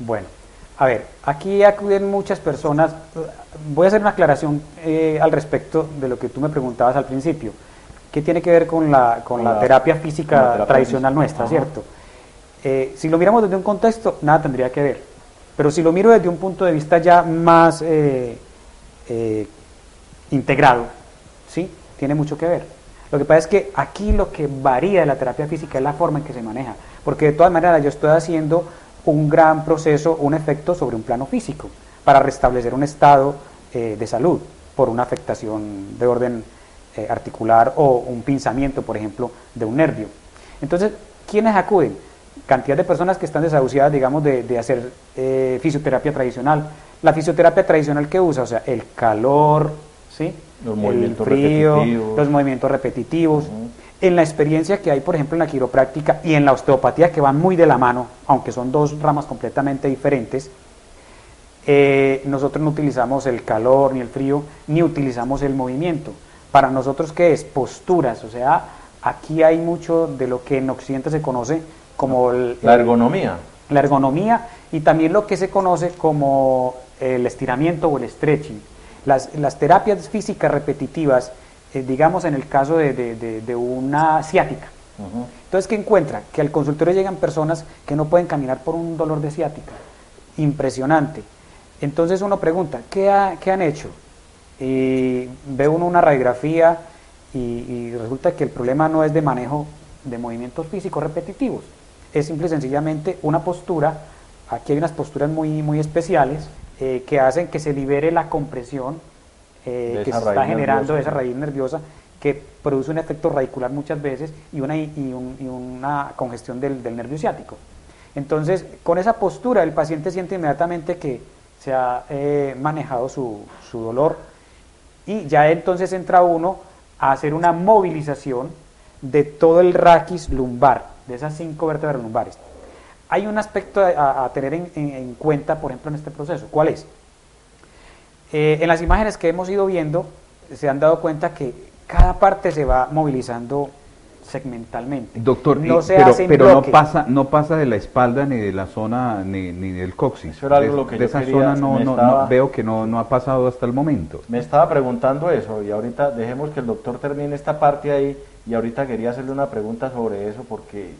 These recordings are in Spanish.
Bueno, a ver, aquí acuden muchas personas. Voy a hacer una aclaración al respecto de lo que tú me preguntabas al principio. ¿Qué tiene que ver con la terapia Con la física terapia tradicional física. nuestra, Ajá. cierto? Si lo miramos desde un contexto, nada tendría que ver. Pero si lo miro desde un punto de vista ya más eh, integrado, ¿sí? Tiene mucho que ver. Lo que pasa es que aquí lo que varía de la terapia física es la forma en que se maneja, porque de todas maneras yo estoy haciendo un gran proceso, un efecto sobre un plano físico, para restablecer un estado de salud por una afectación de orden articular o un pinzamiento, por ejemplo, de un nervio. Entonces, ¿quiénes acuden? Cantidad de personas que están desahuciadas, digamos, de hacer fisioterapia tradicional. La fisioterapia tradicional que usa, o sea, el calor, ¿sí? Los El movimientos frío, repetitivos. los movimientos repetitivos. Ujú. En la experiencia que hay, por ejemplo, en la quiropráctica y en la osteopatía, que van muy de la mano, aunque son dos ramas completamente diferentes, nosotros no utilizamos el calor ni el frío, ni utilizamos el movimiento. Para nosotros, ¿qué es? Posturas, o sea, aquí hay mucho de lo que en Occidente se conoce como La ergonomía. la ergonomía y también lo que se conoce como el estiramiento o el stretching. Las terapias físicas repetitivas, digamos en el caso de una ciática. Ujú. Entonces, ¿qué encuentra? Que al consultorio llegan personas que no pueden caminar por un dolor de ciática. Impresionante. Entonces uno pregunta, ¿qué han hecho? Y ve uno una radiografía y resulta que el problema no es de manejo de movimientos físicos repetitivos, es simple y sencillamente una postura. Aquí hay unas posturas muy especiales que hacen que se libere la compresión De que esa se está raíz generando nerviosa, de esa sí. raíz nerviosa, que produce un efecto radicular muchas veces y una congestión del nervio ciático. Entonces, con esa postura el paciente siente inmediatamente que se ha manejado su dolor y ya entonces entra uno a hacer una movilización de todo el raquis lumbar, de esas 5 vértebras lumbares. Hay un aspecto a tener en cuenta, por ejemplo, en este proceso. ¿Cuál es? En las imágenes que hemos ido viendo, se han dado cuenta que cada parte se va movilizando segmentalmente. Doctor, No se hace en pero bloque. no pasa de la espalda ni de la zona ni del coxis. Eso era algo lo que De yo esa quería, zona me estaba, veo que no ha pasado hasta el momento. me estaba preguntando eso y ahorita dejemos que el doctor termine esta parte ahí y ahorita quería hacerle una pregunta sobre eso porque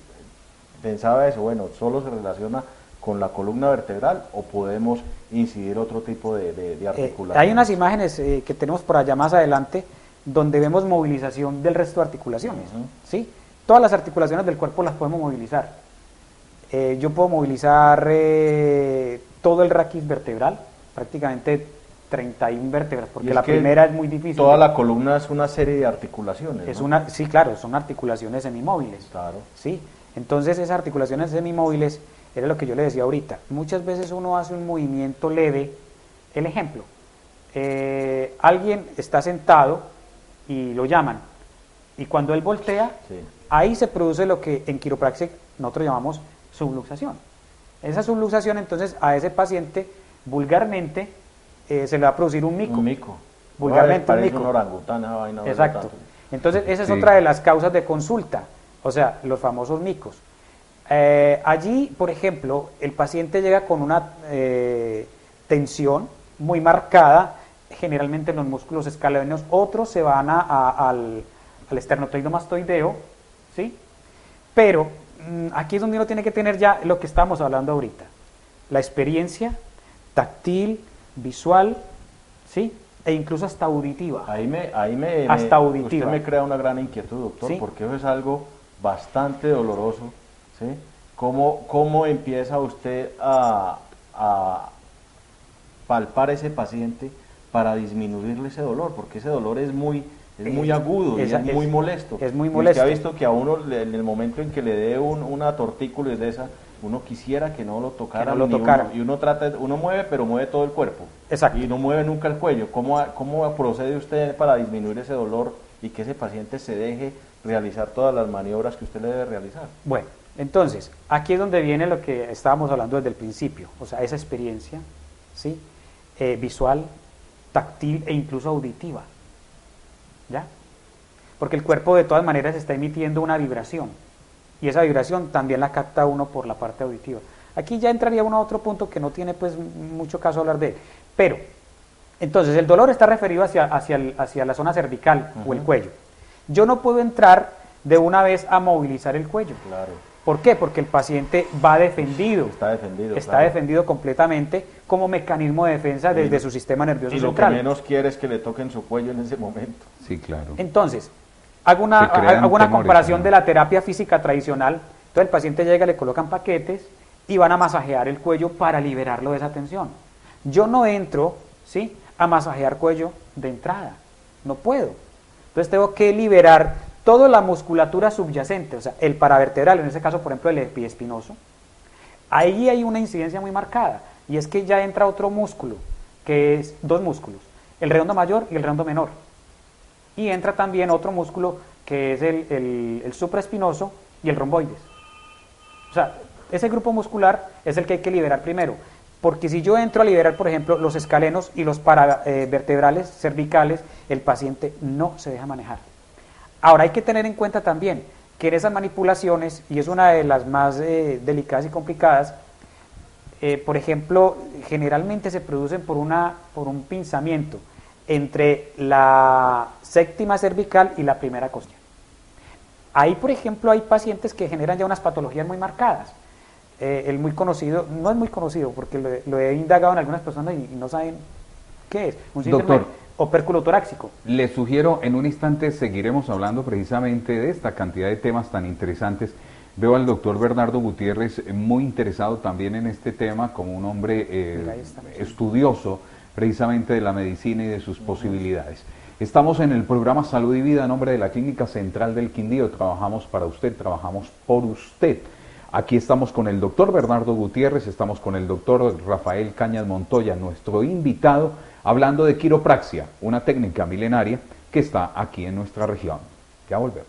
pensaba eso, bueno, ¿solo se relaciona con la columna vertebral o podemos incidir otro tipo de articulación? Hay unas imágenes que tenemos por allá más adelante donde vemos movilización del resto de articulaciones. Ujú. ¿Sí? Todas las articulaciones del cuerpo las podemos movilizar. Yo puedo movilizar todo el raquis vertebral, prácticamente 31 vértebras, Y porque es la que primera es muy difícil. Toda la columna es una serie de articulaciones, Es ¿no? sí, claro, son articulaciones semimóviles. Claro. ¿Sí? Entonces esas articulaciones semimóviles, era lo que yo le decía ahorita, muchas veces uno hace un movimiento leve. El ejemplo, alguien está sentado y lo llaman, y cuando él voltea, Sí. ahí se produce lo que en quiropraxia nosotros llamamos subluxación. Esa subluxación, entonces, a ese paciente vulgarmente se le va a producir un mico. Un mico. Vulgarmente un Parece mico. un orangután, esa vaina, Exacto. tanto. Entonces, esa es Sí. otra de las causas de consulta, o sea, los famosos micos. Allí, por ejemplo, el paciente llega con una tensión muy marcada, generalmente en los músculos escalenos, otros se van al esternocleidomastoideo, ¿sí? Pero aquí es donde uno tiene que tener ya lo que estamos hablando ahorita, la experiencia táctil, visual, ¿sí? E incluso hasta auditiva. Hasta auditiva. Usted me crea una gran inquietud, doctor, Sí. porque eso es algo bastante doloroso, ¿sí? ¿Cómo empieza usted a palpar ese paciente para disminuirle ese dolor? Porque ese dolor es muy agudo y es muy molesto. Es muy Y molesto. usted ha visto que a uno, en el momento en que le dé una tortícolis de esa, uno quisiera que no lo tocara. Que no lo tocara. Y uno mueve, pero mueve todo el cuerpo. Exacto. Y no mueve nunca el cuello. ¿Cómo procede usted para disminuir ese dolor y que ese paciente se deje realizar todas las maniobras que usted le debe realizar? Bueno, entonces, aquí es donde viene lo que estábamos hablando desde el principio, o sea, esa experiencia, ¿sí? Visual, táctil e incluso auditiva, ¿ya? Porque el cuerpo de todas maneras está emitiendo una vibración, y esa vibración también la capta uno por la parte auditiva. Aquí ya entraría uno a otro punto que no tiene pues mucho caso hablar de él. Pero, entonces, el dolor está referido hacia la zona cervical o el cuello. Yo no puedo entrar de una vez a movilizar el cuello. Claro. ¿Por qué? Porque el paciente va defendido. Está defendido. Está claro. defendido completamente como mecanismo de defensa desde su sistema nervioso Y lo central. que menos quiere es que le toquen su cuello en ese momento. Sí, claro. Entonces, hago una Se crean temores, comparación ¿no? de la terapia física tradicional. Entonces el paciente llega, le colocan paquetes y van a masajear el cuello para liberarlo de esa tensión. Yo no entro, ¿sí?, a masajear cuello de entrada. No puedo. Entonces tengo que liberar toda la musculatura subyacente, o sea, el paravertebral, en este caso, por ejemplo, el epiespinoso. Ahí hay una incidencia muy marcada, y es que ya entra otro músculo, que es dos músculos, el redondo mayor y el redondo menor. Y entra también otro músculo, que es el supraespinoso y el romboides. O sea, ese grupo muscular es el que hay que liberar primero, porque si yo entro a liberar, por ejemplo, los escalenos y los paravertebrales cervicales, el paciente no se deja manejar. Ahora hay que tener en cuenta también que en esas manipulaciones, y es una de las más delicadas y complicadas, por ejemplo, generalmente se producen por un pinzamiento entre la séptima cervical y la primera costilla. Ahí, por ejemplo, hay pacientes que generan ya unas patologías muy marcadas. El muy conocido, no es muy conocido porque lo he indagado en algunas personas y no saben qué es. Un síndrome Doctor, opérculo torácico. Le sugiero, en un instante seguiremos hablando precisamente de esta cantidad de temas tan interesantes. Veo al doctor Bernardo Gutiérrez muy interesado también en este tema, como un hombre estudioso precisamente de la medicina y de sus posibilidades. Estamos en el programa Salud y Vida a nombre de la Clínica Central del Quindío. Trabajamos para usted, trabajamos por usted. Aquí estamos con el doctor Bernardo Gutiérrez, estamos con el doctor Rafael Cañas Montoya, nuestro invitado, hablando de quiropraxia, una técnica milenaria que está aquí en nuestra región. Ya volvemos.